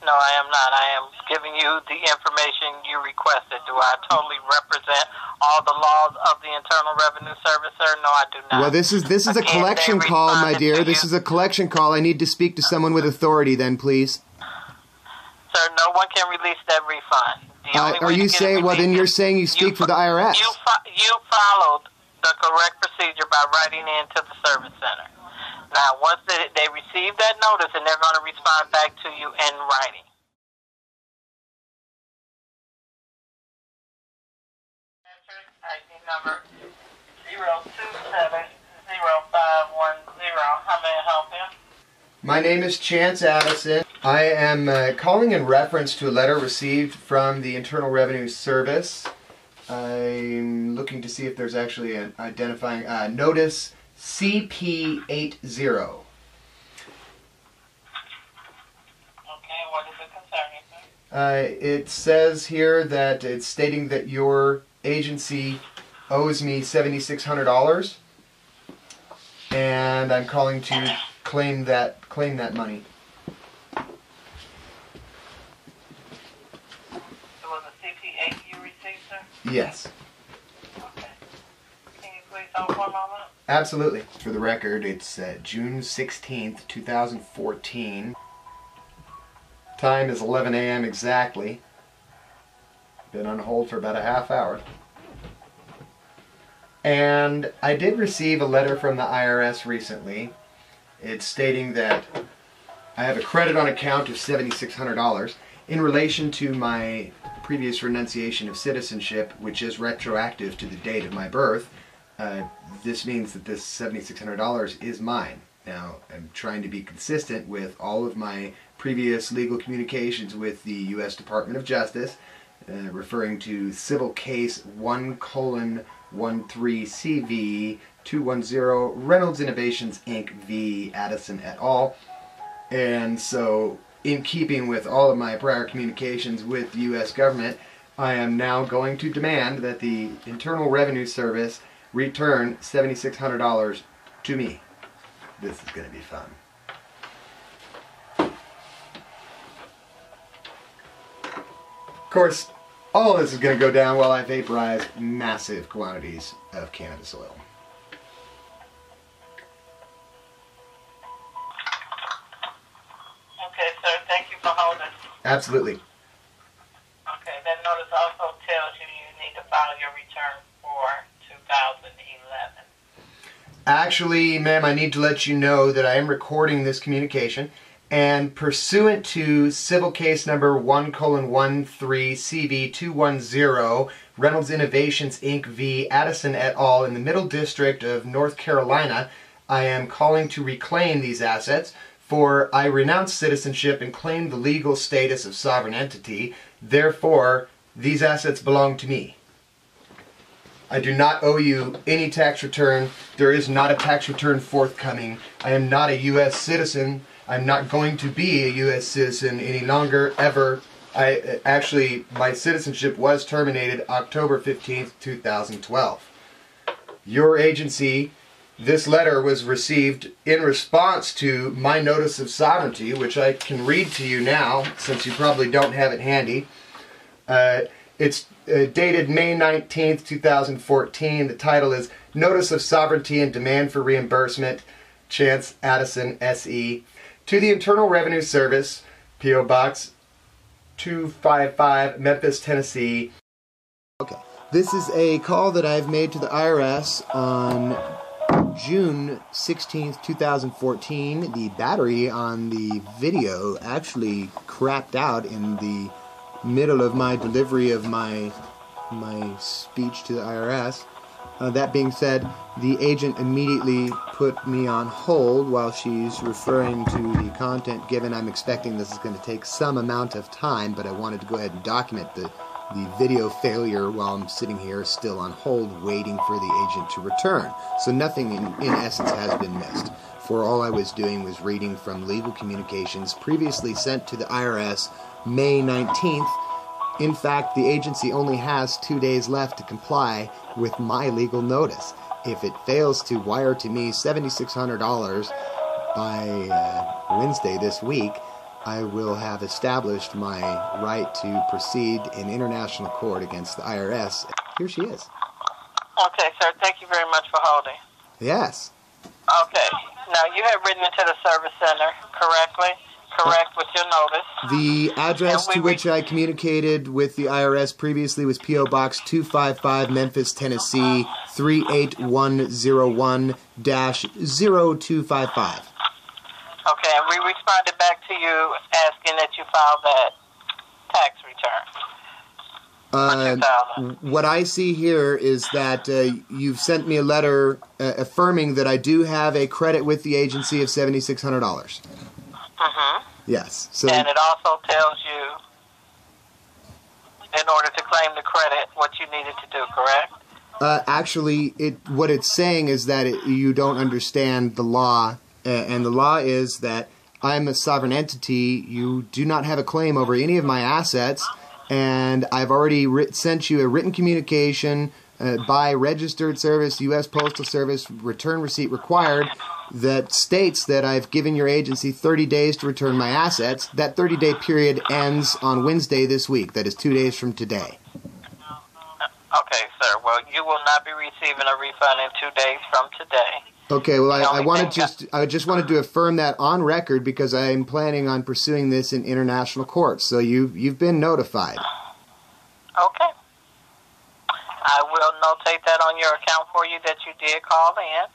No, I am not. I am giving you the information you requested. Do I totally represent all the laws of the Internal Revenue Service, sir? No, I do not. Well, this is a collection call, my dear. This is a collection call. I need to speak to someone with authority, then, please. Sir, no one can release that refund. Are you saying? Well, then you're saying you speak for the IRS. You followed the correct procedure by writing in to the service center. Now, once they receive that notice, and they're going to respond back to you in writing. ID number 0270510. How may I help you? My name is Chance Addison. I am calling in reference to a letter received from the Internal Revenue Service. I'm looking to see if there's actually an identifying notice CP80. Okay, what is it concerning, sir? It says here that it's stating that your agency owes me $7,600, and I'm calling to claim that money. It was a CP8 you received, sir? Yes. Okay. Can you please hold for a moment? Absolutely. For the record, it's June 16th, 2014. Time is 11 a.m. exactly. Been on hold for about a half hour. And I did receive a letter from the IRS recently. It's stating that I have a credit on account of $7,600 in relation to my previous renunciation of citizenship, which is retroactive to the date of my birth. This means that this $7,600 is mine. Now, I'm trying to be consistent with all of my previous legal communications with the U.S. Department of Justice, referring to civil case 1:13CV210 Reynolds Innovations Inc. v. Addison et al. And so, in keeping with all of my prior communications with the U.S. government, I am now going to demand that the Internal Revenue Service return $7,600 to me. This is going to be fun. Of course, all this is going to go down while I vaporize massive quantities of cannabis oil. Okay, sir. Thank you for holding. Absolutely. Okay, that notice also tells you you need to file your return for 2011. Actually, ma'am, I need to let you know that I am recording this communication, and pursuant to civil case number 1:13CV210 Reynolds Innovations Inc. v. Addison et al. In the Middle District of North Carolina, I am calling to reclaim these assets, for I renounce citizenship and claim the legal status of sovereign entity. Therefore, these assets belong to me. I do not owe you any tax return. There is not a tax return forthcoming. I am not a U.S. citizen. I'm not going to be a U.S. citizen any longer, ever. Actually, my citizenship was terminated October 15th, 2012. Your agency, this letter was received in response to my notice of sovereignty, which I can read to you now, since you probably don't have it handy. It's dated May 19th, 2014. The title is Notice of Sovereignty and Demand for Reimbursement, Chance Addison, S.E. To the Internal Revenue Service, P.O. Box 255, Memphis, Tennessee. Okay, this is a call that I've made to the IRS on June 16th, 2014. The battery on the video actually crapped out in the middle of my delivery of my speech to the IRS. That being said, the agent immediately put me on hold while she's referring to the content given. I'm expecting this is going to take some amount of time, but I wanted to go ahead and document the video failure while I'm sitting here still on hold waiting for the agent to return. So nothing in essence has been missed. For all I was doing was reading from legal communications previously sent to the IRS May 19th. In fact, the agency only has 2 days left to comply with my legal notice. If it fails to wire to me $7,600 by Wednesday this week, I will have established my right to proceed in international court against the IRS. Here she is. Okay, sir. Thank you very much for holding. Yes. Okay. Now, you have written into the service center correctly, correct, with your notice. The address to which I communicated with the IRS previously was P.O. Box 255, Memphis, Tennessee, 38101-0255. Okay, and we responded back to you asking that you file that tax return. What I see here is that you've sent me a letter affirming that I do have a credit with the agency of $7,600. Mm-hmm. Yes. So, and it also tells you, in order to claim the credit, what you needed to do, correct? Actually, what it's saying is that you don't understand the law, and the law is that I'm a sovereign entity. You do not have a claim over any of my assets, and I've already sent you a written communication by registered service, U.S. Postal Service, return receipt required, that states that I've given your agency 30 days to return my assets. That 30-day period ends on Wednesday this week. That is 2 days from today. Okay, sir. Well, you will not be receiving a refund in 2 days from today. Okay, well, I just wanted to affirm that on record because I'm planning on pursuing this in international court. So you've been notified. Okay. I will notate that on your account for you that you did call in,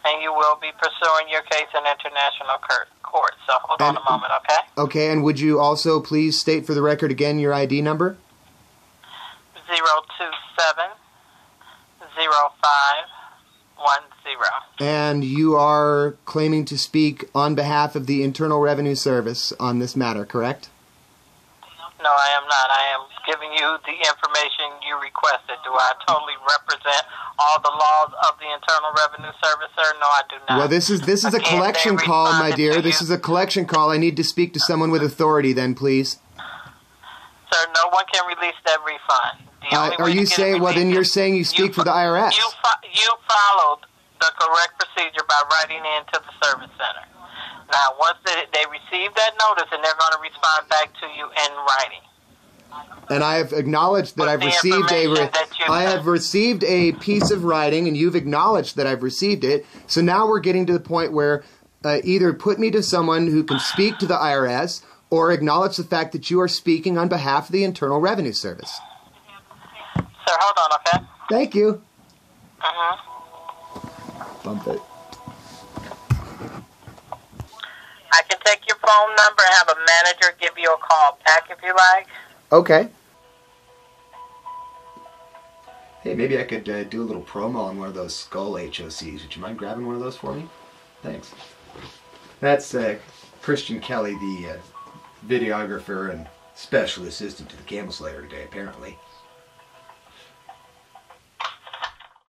and you will be pursuing your case in international court. So hold on a moment, okay? Okay, and would you also please state for the record again your ID number? 0270510. And you are claiming to speak on behalf of the Internal Revenue Service on this matter, correct? No, I am not. I am giving you the information you requested. Do I totally represent all the laws of the Internal Revenue Service, sir? No, I do not. Well, this is a collection call, my dear. This is a collection call. I need to speak to someone with authority, then, please. Sir, no one can release that refund. Are you saying? Well, then you're saying you speak for the IRS. You followed the correct procedure by writing into the service center. Now, once they receive that notice, and they're going to respond back to you in writing. And I have acknowledged that I've received a piece of writing, and you've acknowledged that I've received it. So now we're getting to the point where either put me to someone who can speak to the IRS, or acknowledge the fact that you are speaking on behalf of the Internal Revenue Service. Sir, hold on, okay? Thank you. Mm-hmm. Bump it. I can take your phone number and have a manager give you a call back if you like. Okay. Hey, maybe I could do a little promo on one of those skull HOCs. Would you mind grabbing one of those for me? Thanks. That's Christian Kelly, the videographer and special assistant to the Camel Slayer today, apparently.